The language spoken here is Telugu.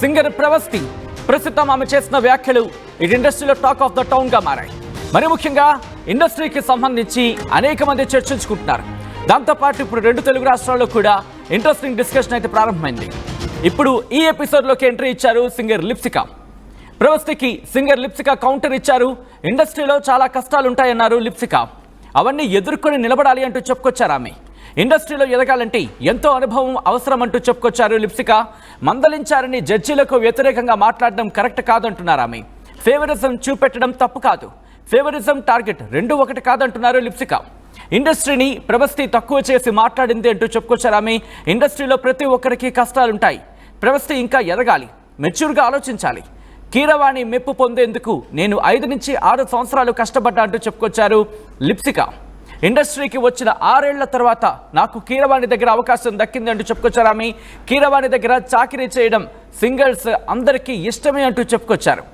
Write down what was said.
సింగర్ ప్రవస్తి ప్రస్తుతం ఆమె చేసిన వ్యాఖ్యలు ఇటు ఇండస్ట్రీలో టాక్ ఆఫ్ ద టౌన్ గా మారాయి. మరి ముఖ్యంగా ఇండస్ట్రీకి సంబంధించి అనేక మంది చర్చించుకుంటున్నారు. దాంతోపాటు ఇప్పుడు 2 తెలుగు రాష్ట్రాల్లో కూడా ఇంట్రెస్టింగ్ డిస్కషన్ అయితే ప్రారంభమైంది. ఇప్పుడు ఈ ఎపిసోడ్లోకి ఎంట్రీ ఇచ్చారు సింగర్ లిప్సికా. ప్రవస్తికి సింగర్ లిప్సికా కౌంటర్ ఇచ్చారు. ఇండస్ట్రీలో చాలా కష్టాలు ఉంటాయన్నారు లిప్సికా. అవన్నీ ఎదుర్కొని నిలబడాలి అంటూ చెప్పుకొచ్చారు ఆమె. ఇండస్ట్రీలో ఎదగాలంటే ఎంతో అనుభవం అవసరం అంటూ చెప్పుకొచ్చారు లిప్సికా. మందలించారని జడ్జీలకు వ్యతిరేకంగా మాట్లాడడం కరెక్ట్ కాదంటున్నారు ఆమె. ఫేవరిజం చూపెట్టడం తప్పు కాదు, ఫేవరిజం టార్గెట్ 2 ఒకటి కాదంటున్నారు లిప్సికా. ఇండస్ట్రీని ప్రవస్తి తక్కువ చేసి మాట్లాడింది అంటూ చెప్పుకొచ్చారు ఆమె. ఇండస్ట్రీలో ప్రతి ఒక్కరికి కష్టాలుంటాయి. ప్రవస్తి ఇంకా ఎదగాలి, మెచ్యూర్గా ఆలోచించాలి. కీరవాణి మెప్పు పొందేందుకు నేను 5 నుంచి 6 సంవత్సరాలు కష్టపడ్డా అంటూ చెప్పుకొచ్చారు లిప్సికా. ఇండస్ట్రీకి వచ్చిన 6 ఏళ్ల తర్వాత నాకు కీరవాణి దగ్గర అవకాశం దక్కింది అంటూ చెప్పుకొచ్చారు ఆమె. కీరవాణి దగ్గర చాకరీ చేయడం సింగర్స్ అందరికీ ఇష్టమే అంటూ చెప్పుకొచ్చారు.